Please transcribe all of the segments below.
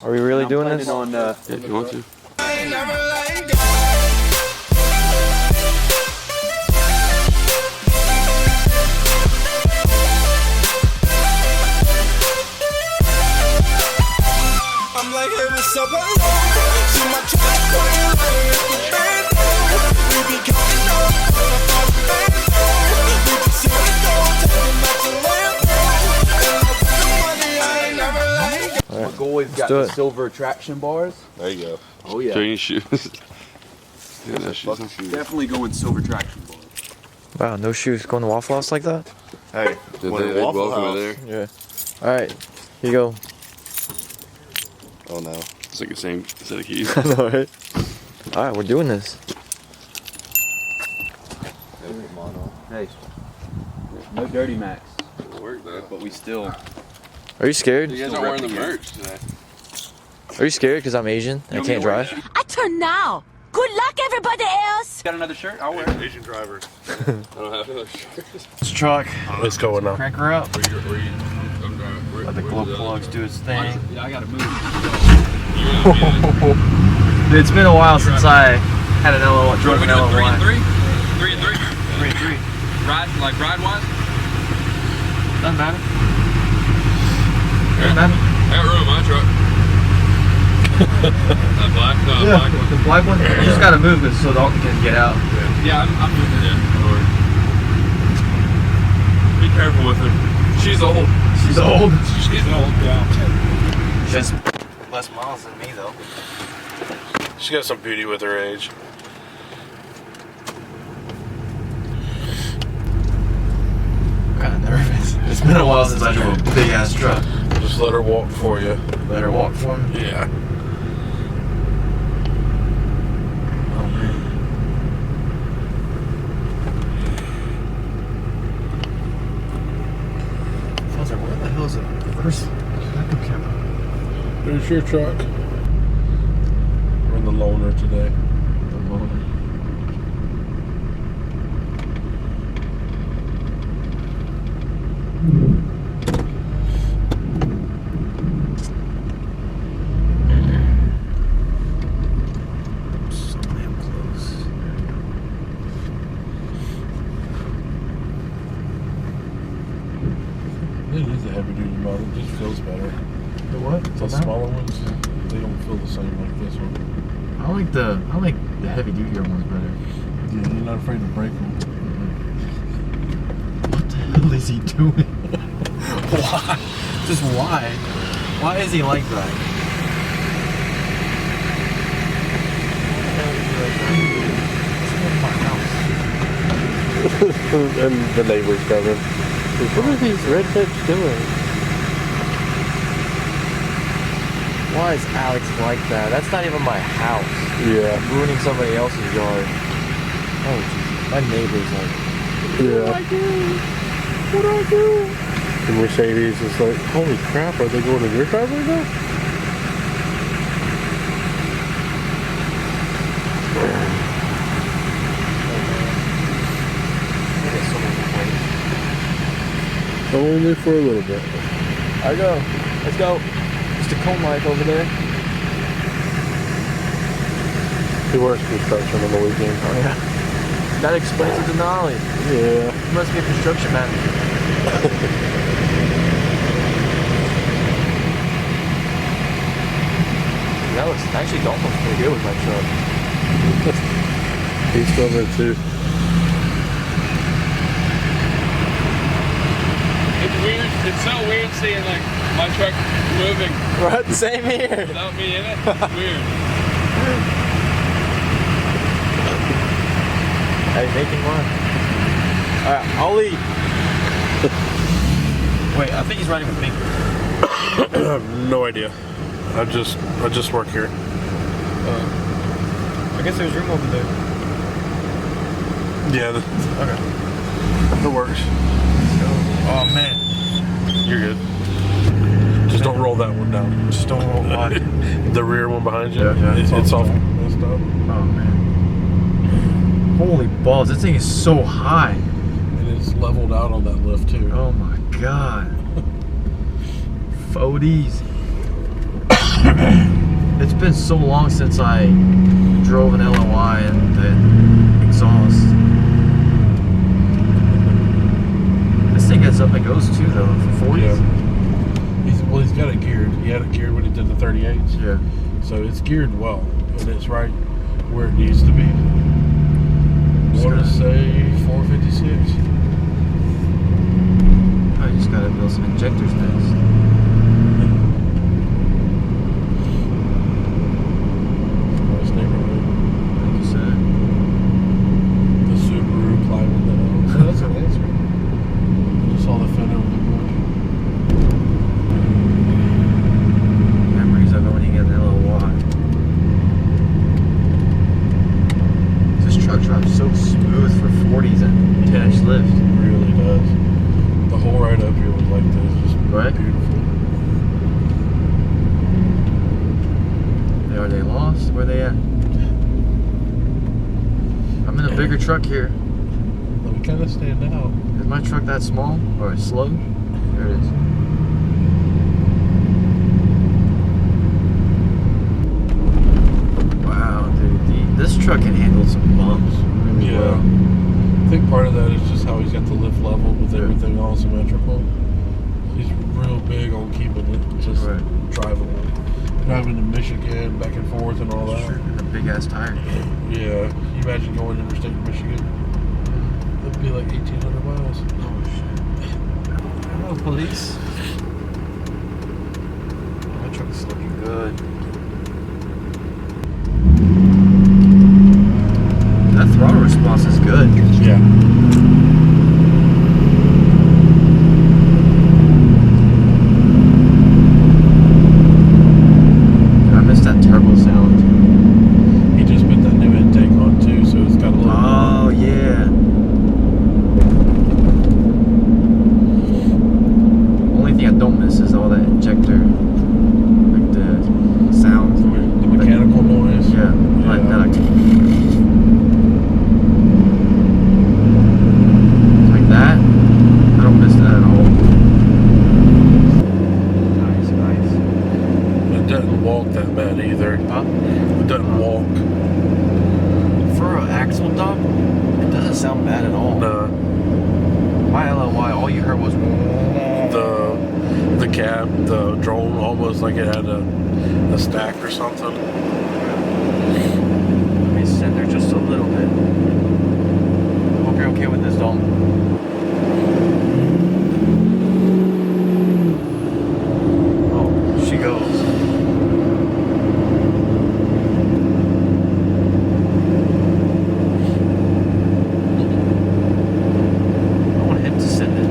Are we really doing this? On, yeah, if you want to. I'm like, hey, what's up, see my track going we be going up, we just see it go, taking back to land. My goalie's got the silver traction bars. There you go. Oh yeah. Training shoes. Yeah, no shoes. Definitely going silver traction bars. Wow, no shoes going to Waffle House like that? Hey, Did when they Waffle welcome House. it there? Yeah. Alright, here you go. Oh no. It's like the same set of keys. I know, right? Alright, we're doing this. Hey, no dirty max, It'll work though. but we still. Are you scared? You guys aren't wearing the merch today. Are you scared because I'm Asian and I can't drive? I turn now. Good luck, everybody else. Got another shirt? I'll wear it. Asian driver. I don't have another shirt. This truck. Let's go now. Crank her up. I'm Let the glow plugs do its thing. Yeah, I gotta move. Dude, it's been a while since I had an LO1. Drove an LO1. 3 and 3? 3 and 3? 3 and 3. Ride wise? Doesn't matter. Doesn't matter. I got room in my truck. That black, black one. The black one? You just gotta move it so Dalton can get out. Yeah, I'm moving it. Be careful with her. She's old. She's old. She's old, yeah. She's less miles than me though. She got some beauty with her age. I'm kinda nervous. It's been a while since I drove a big ass truck. Just let her walk for you. Let her walk for me. Yeah. Oh man. I was like, where the hell is the reverse backup camera? There's your truck. We're in the loaner today. The loaner. So damn close. It is a heavy duty model. It just feels better. The what? The smaller ones, they don't feel the same like this one. I like the heavy duty ones better. Yeah, you're not afraid to break them. What the hell is he doing? Why? Just why? Why is he like that? And the neighbor's coming. What are these rednecks doing? Why is Alex like that? That's not even my house. Yeah. Ruining somebody else's yard. Oh, Jesus. My neighbor's like, Yeah. what do I do? The Mercedes is like, holy crap, are they going to your driveway now? Only for a little bit. I go. Let's go. Mr. Cone Life over there. He works construction on the weekend. Oh, yeah. That explains it to Denali. Yeah. He must be a construction manager. That looks actually Dalton looks pretty good with my truck. He's still there too. It's weird. It's so weird seeing like my truck moving Right, same here. without me in it. It's weird. Hey, making one. Alright, I'll eat. Wait, I think he's riding with me. I have no idea. I just work here. I guess there's room over there. Yeah, Okay. it works. Oh man. You're good. Just don't roll that one down. Just don't roll wide. The rear one behind you. Yeah, It's all messed up. Oh man. Holy balls, this thing is so high. And it's leveled out on that lift too. Oh my god. 40s. been so long since I drove an LOI and the exhaust. This thing gets up and goes too though, for 40s. Yeah. He's got it geared. He had it geared when he did the 38s. Yeah. So it's geared well, and it's right where it needs to be. I want to say 456. I just gotta build some injectors next. Nice neighborhood. Like you said. The Subaru climbing that out. Oh, that's a Lancer. I just saw the fender with the bush. Memories of owning an LOI. This truck drives so smooth for 40s and 10-inch lift. It really does. The whole ride up here was like this, just Right? beautiful. Are they lost? Where they at? I'm in a bigger truck here. But we kind of stand out. Is my truck that small or slow? There it is. Wow, dude. This truck can handle some bumps really Yeah. well. I think part of that is just how he's got the lift level with everything all symmetrical. He's real big on keeping it just Right. driving to Michigan, back and forth and all that. And a big ass tire. Yeah. You imagine going interstate Michigan? That'd be like 1,800 miles. Oh shit. Hello, police. My truck's looking good. That throttle response is good. Yeah. I missed that turbo sound. He just put that new intake on too, so it's got a little. Oh yeah. Only thing I don't miss is all that injector, like the sound, The mechanical noise. Yeah, like that. Like that. I don't miss that at all. Nice, nice. It doesn't walk that bad either. Huh? It doesn't walk. For an axle dump, it doesn't sound bad at all. Nah. My LOI, all you heard was The cab, the drone, almost like it had a stack or something. Let me sit there just a little bit. Hope you're okay with this, Dalton. Oh, she goes. I want him to send it.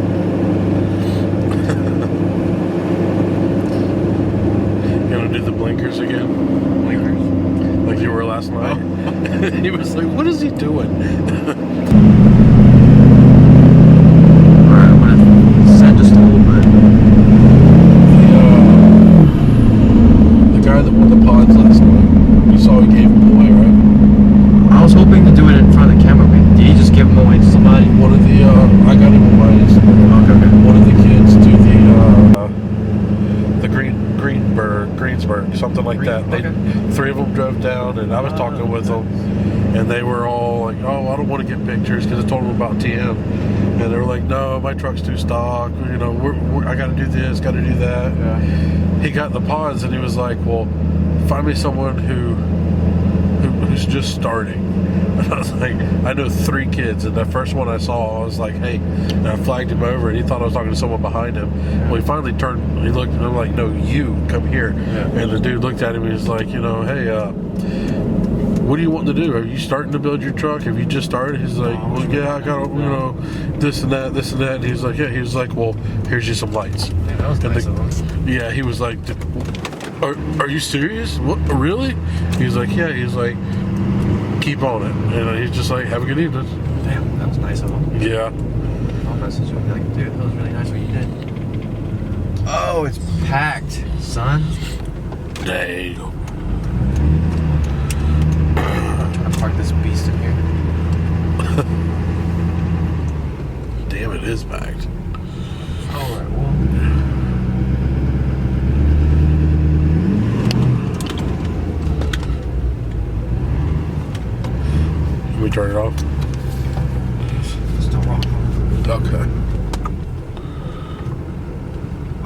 You gonna do the blinkers again? Blinkers. Like you were last night? He was like, what is he doing? Alright, I'm gonna send just a little bit. The guy that won the pods last night, you saw he gave them away, right? I was hoping to do it in front of the camera, but did he just give them away to somebody? One of the, I got him on my Instagram. Okay. One of the kids to the Greensburg, something like that. They, Okay. 3 of them drove down, and I was talking with them, and they were all like, "Oh, I don't want to get pictures," because I told them about TM, and they were like, "No, my truck's too stock. You know, I got to do this, got to do that." Yeah. He got in the pods, and he was like, "Well, find me someone who's just starting." And I was like, I know 3 kids, and the first one I saw, I was like, "Hey," and I flagged him over, and he thought I was talking to someone behind him. Well, he finally turned, he looked, and I'm like, "No, you, come here." Yeah. And the dude looked at him, and he was like, "You know, hey, what do you want to do? Are you starting to build your truck? Have you just started?" He's like, "Well, yeah, I got, you know, this and that, this and that." And he's like, "Yeah." He was like, "Well, here's you some lights." Man, that was And nice the- of him. Yeah, he was like, Are you serious? What, really?" He's like, "Yeah." He's like, "Keep on it." And he's just like, "Have a good evening." Damn, that was nice of him. Yeah. I'll message him like, dude, that was really nice what you did. Oh, it's packed, son. Dang. I'm trying to park this beast in here. Damn, it is packed. Alright, well. me turn it off? Still rock. Okay.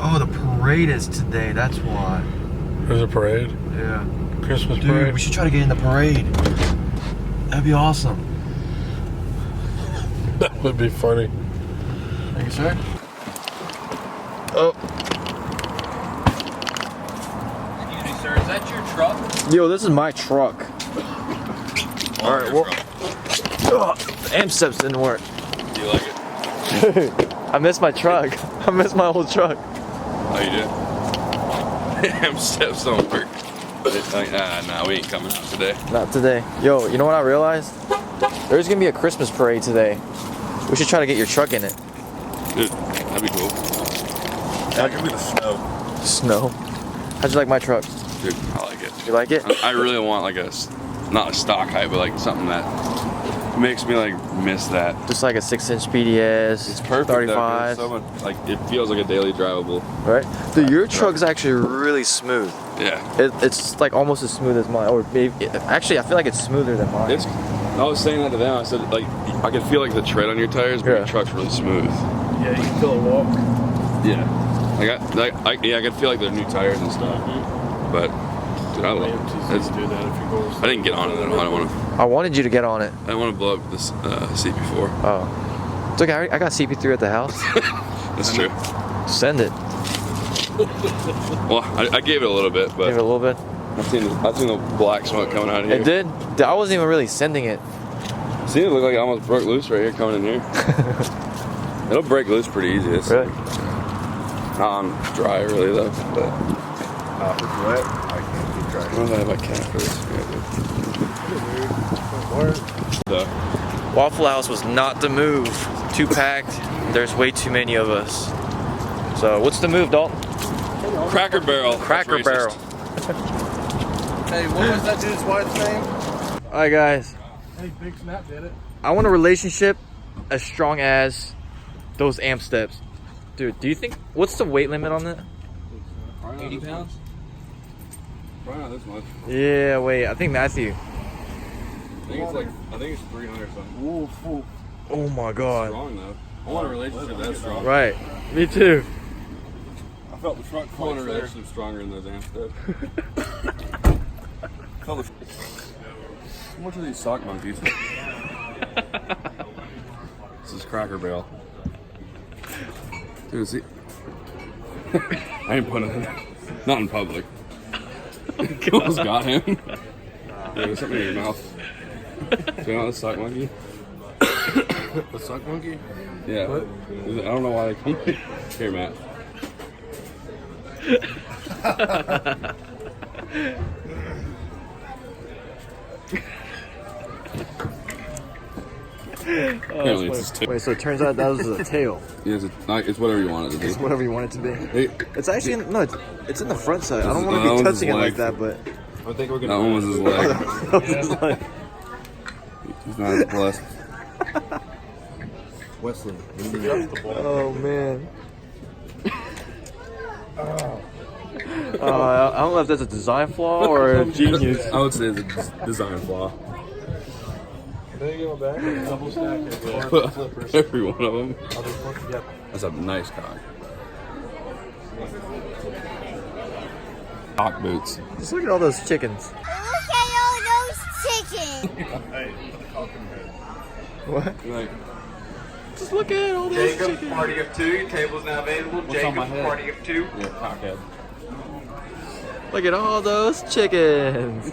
Oh, the parade is today. That's why. There's a parade? Yeah. Christmas Dude, parade? we should try to get in the parade. That'd be awesome. That would be funny. Thank you, sir. Oh. Excuse me, sir. Is that your truck? Yo, this is my truck. All right, well. The amp steps didn't work. Do you like it? I missed my truck. I missed my old truck. Oh, you did? Damn, steps don't work. Like, nah, we ain't coming out today. Not today. Yo, you know what I realized? There's gonna be a Christmas parade today. We should try to get your truck in it. Dude, that'd be cool. That could be the snow. Snow. How'd you like my truck? Dude, I like it. You like it? I really want like not a stock height, but like something that makes me like miss that. Just like a 6-inch PDS. It's perfect. 35. Though, 'cause it's so much, like it feels like a daily drivable. Right? Dude, your truck's actually really smooth. Yeah. It's like almost as smooth as mine, or maybe actually I feel like it's smoother than mine. I was saying that to them. I said like I could feel like the tread on your tires, but Yeah. your truck's really smooth. Yeah, you can feel it walk. Yeah. I could feel like they're new tires and stuff. But dude, I love it. Do that if you go. I didn't get on it. I don't want to. I wanted you to get on it. I want to blow up this CP4. Oh. It's okay, I got CP3 at the house. That's true. Send it. Well, I gave it a little bit, Give but it a little bit. I've seen the black smoke coming out of here. It did? I wasn't even really sending it. See, it looked like it almost broke loose right here coming in here. It'll break loose pretty easy. It's Really? not on dry really though. But If it's wet, I can't keep I driving. don't know if I can for this. So, Waffle House was not the move. Too packed. There's way too many of us. So what's the move, Dalton? Cracker Barrel. Cracker That's Barrel. racist. Hey, what was that dude's wife's name? Alright guys, Hey, Big Snap did it. I want a relationship as strong as those amp steps. Dude, do you think, what's the weight limit on that? 80 pounds? Probably not this much. Yeah, wait, I think Matthew. I think it's 300 something. Ooh. Oh my god. Strong though. I want a relationship that strong. Right, me too. I felt the truck. I want a relationship stronger than those amp steps. How much are these sock monkeys? This is Cracker Barrel. Dude, see? I ain't putting it. Not in public. Almost got him. Yeah, there's something in your mouth. Do you know the sock monkey? The sock monkey? Yeah. What? I don't know why they come. Here, Matt. Apparently it's his tail. Wait, so it turns out that was a tail. Yeah, it's whatever you want it to be. It's whatever you want it to be. Hey, It's actually, no, it's in the front side. I don't want That to be one's his touching it like leg. that, but. I think we're that one was his leg. He's not as blessed. Wesley. Oh man. I don't know if that's a design flaw or a genius. I would say it's a design flaw. Can you go back? Double stack it. Every one of them. Yep. That's a nice cock. Cock boots. Just look at all those chickens. Look at all those chickens. What? Like, Just look at all those Jacob, chickens. party of two. Your table's now available. What's on my Jacob, head? party of two. yeah, cockhead. Look at all those chickens.